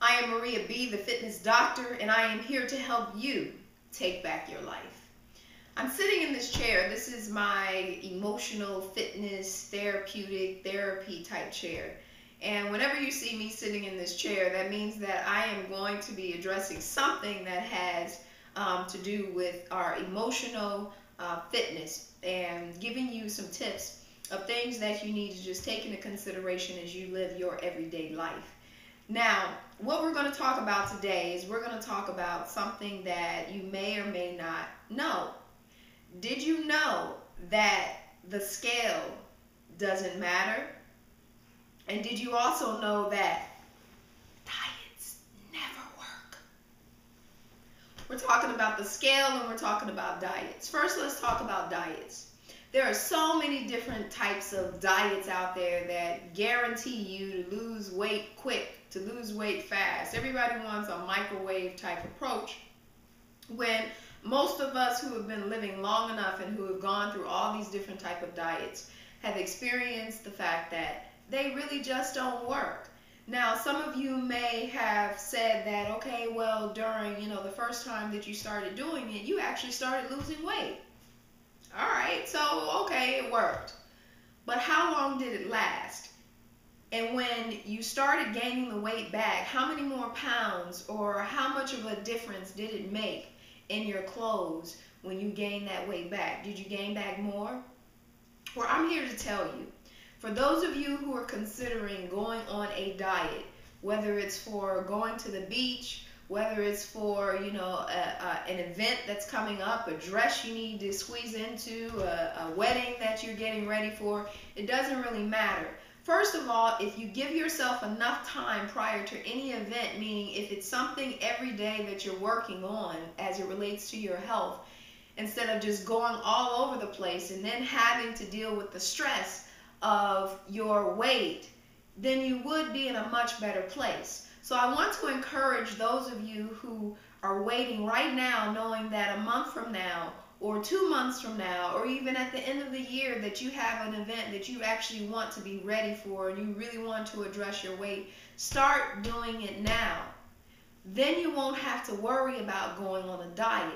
I am Maria B., the fitness doctor, and I am here to help you take back your life. I'm sitting in this chair. This is my emotional fitness therapeutic therapy type chair. And whenever you see me sitting in this chair, that means that I am going to be addressing something that has to do with our emotional fitness and giving you some tips of things that you need to just take into consideration as you live your everyday life. Now, what we're going to talk about today is we're going to talk about something that you may or may not know. Did you know that the scale doesn't matter? And did you also know that diets never work? We're talking about the scale and we're talking about diets. First, let's talk about diets. There are so many different types of diets out there that guarantee you to lose weight quick, to lose weight fast. Everybody wants a microwave type approach, when most of us who have been living long enough and who have gone through all these different type of diets have experienced the fact that they really just don't work. Now, some of you may have said that, okay, well, during, the first time that you started doing it, you actually started losing weight. All right, so, okay, it worked. But how long did it last? And when you started gaining the weight back, how many more pounds or how much of a difference did it make in your clothes when you gained that weight back? Did you gain back more? Well, I'm here to tell you, for those of you who are considering going on a diet, whether it's for going to the beach, whether it's for, an event that's coming up, a dress you need to squeeze into, a wedding that you're getting ready for, it doesn't really matter. First of all, if you give yourself enough time prior to any event, meaning if it's something every day that you're working on as it relates to your health, instead of just going all over the place and then having to deal with the stress of your weight, then you would be in a much better place. So I want to encourage those of you who are waiting right now, knowing that a month from now or 2 months from now, or even at the end of the year, that you have an event that you actually want to be ready for and you really want to address your weight, start doing it now. Then you won't have to worry about going on a diet.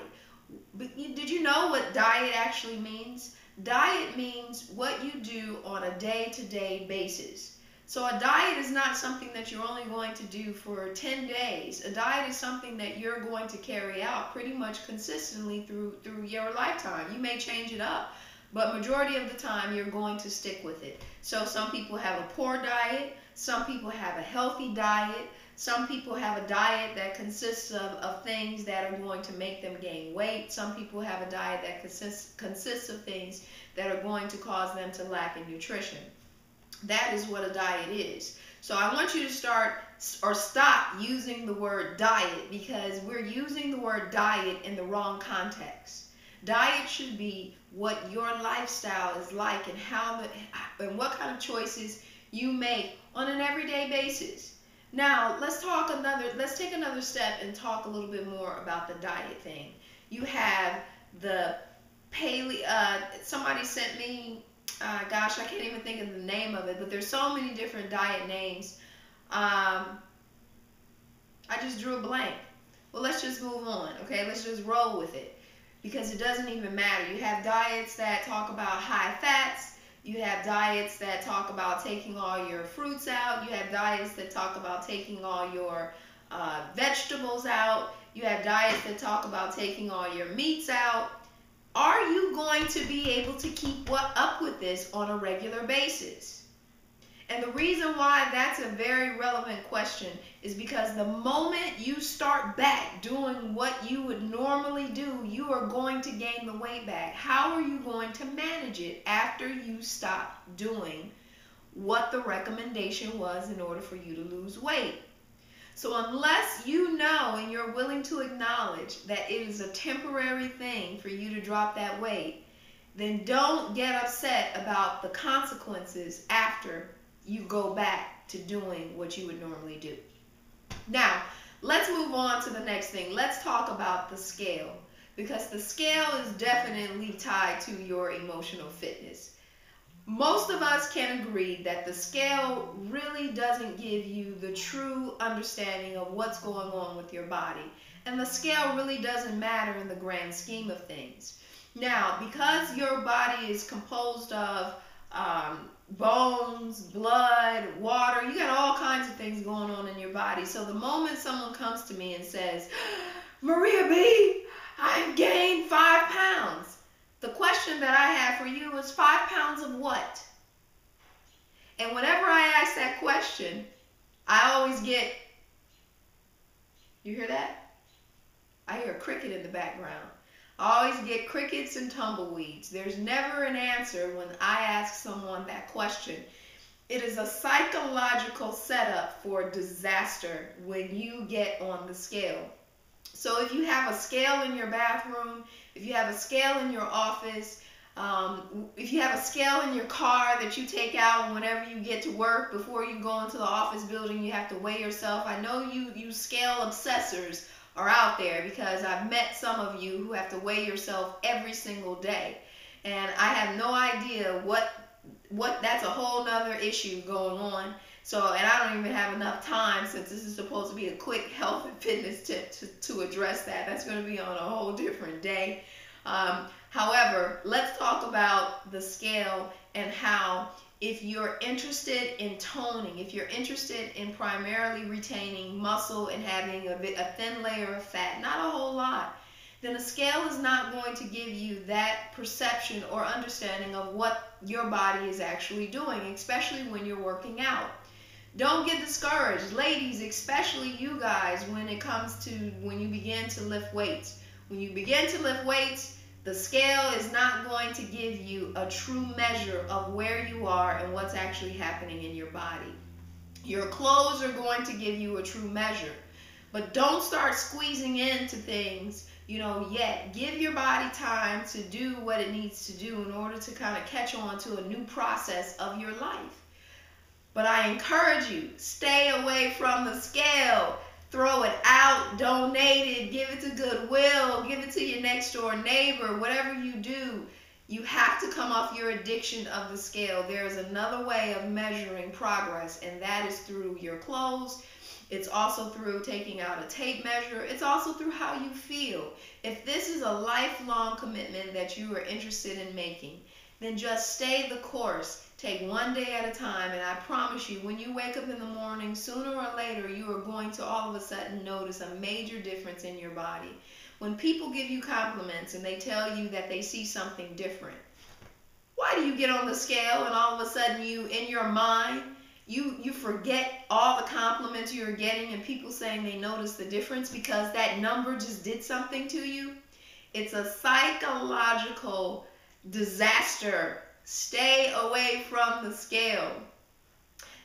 But did you know what diet actually means? Diet means what you do on a day-to-day basis. So a diet is not something that you're only going to do for 10 days. A diet is something that you're going to carry out pretty much consistently through your lifetime. You may change it up, but majority of the time you're going to stick with it. So some people have a poor diet, some people have a healthy diet, some people have a diet that consists of things that are going to make them gain weight. Some people have a diet that consists of things that are going to cause them to lack in nutrition. That is what a diet is. So I want you to start or stop using the word diet, because we're using the word diet in the wrong context. Diet should be what your lifestyle is like and what kind of choices you make on an everyday basis. Now, let's take another step and talk a little bit more about the diet thing. You have the somebody sent me, gosh, I can't even think of the name of it, but there's so many different diet names. I just drew a blank. Well, let's just move on, okay? Let's just roll with it, because it doesn't even matter. You have diets that talk about high fats. You have diets that talk about taking all your fruits out. You have diets that talk about taking all your vegetables out. You have diets that talk about taking all your meats out. Are you going to be able to keep up with this on a regular basis? And the reason why that's a very relevant question is because the moment you start back doing what you would normally do, you are going to gain the weight back. How are you going to manage it after you stop doing what the recommendation was in order for you to lose weight? So unless you know and you're willing to acknowledge that it is a temporary thing for you to drop that weight, then don't get upset about the consequences after you go back to doing what you would normally do. Now, let's move on to the next thing. Let's talk about the scale, because the scale is definitely tied to your emotional fitness. Most of us can agree that the scale really doesn't give you the true understanding of what's going on with your body. And the scale really doesn't matter in the grand scheme of things. Now, because your body is composed of bones, blood, water, you got all kinds of things going on in your body. So the moment someone comes to me and says, Maria B., I've gained 5 pounds. The question that I have for you is 5 pounds of what? And whenever I ask that question, I always get, you hear that? I hear a cricket in the background. I always get crickets and tumbleweeds. There's never an answer when I ask someone that question. It is a psychological setup for disaster when you get on the scale. So if you have a scale in your bathroom, if you have a scale in your office, if you have a scale in your car that you take out whenever you get to work, before you go into the office building, you have to weigh yourself. I know you scale obsessors are out there, because I've met some of you who have to weigh yourself every single day. And I have no idea what that's a whole nother issue going on. So, and I don't even have enough time, since this is supposed to be a quick health and fitness tip to address that. That's going to be on a whole different day. However, let's talk about the scale and how, if you're interested in toning, if you're interested in primarily retaining muscle and having a thin layer of fat, not a whole lot, then a scale is not going to give you that perception or understanding of what your body is actually doing, especially when you're working out. Don't get discouraged. Ladies, especially you guys, when it comes to when you begin to lift weights. When you begin to lift weights, the scale is not going to give you a true measure of where you are and what's actually happening in your body. Your clothes are going to give you a true measure. But don't start squeezing into things, yet. Give your body time to do what it needs to do in order to kind of catch on to a new process of your life. But I encourage you, stay away from the scale. Throw it out, donate it, give it to Goodwill, give it to your next door neighbor, whatever you do. You have to come off your addiction of the scale. There is another way of measuring progress, and that is through your clothes. It's also through taking out a tape measure. It's also through how you feel. If this is a lifelong commitment that you are interested in making, then just stay the course. Take one day at a time, and I promise you, when you wake up in the morning, sooner or later, you are going to all of a sudden notice a major difference in your body. When people give you compliments and they tell you that they see something different, why do you get on the scale and all of a sudden in your mind, you forget all the compliments you're getting and people saying they notice the difference because that number just did something to you? It's a psychological disaster. Stay away from the scale.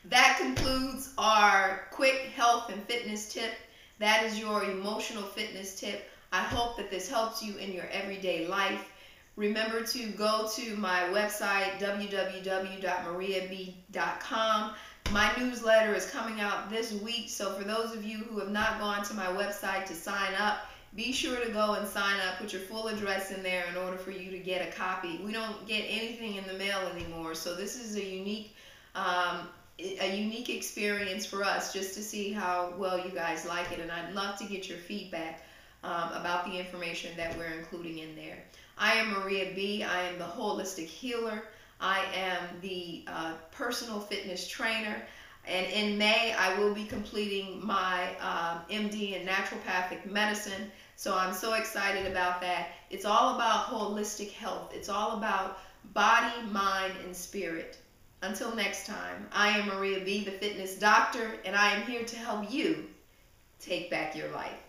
That concludes our quick health and fitness tip. That is your emotional fitness tip. I hope that this helps you in your everyday life. Remember to go to my website, www.mariab.com. My newsletter is coming out this week, so for those of you who have not gone to my website to sign up, be sure to go and sign up. Put your full address in there in order for you to get a copy. We don't get anything in the mail anymore, so this is a unique experience for us, just to see how well you guys like it. And I'd love to get your feedback about the information that we're including in there. I am Maria B. I am the holistic healer. I am the personal fitness trainer. And in May, I will be completing my MD in naturopathic medicine. So I'm so excited about that. It's all about holistic health. It's all about body, mind, and spirit. Until next time, I am Maria B., the fitness doctor, and I am here to help you take back your life.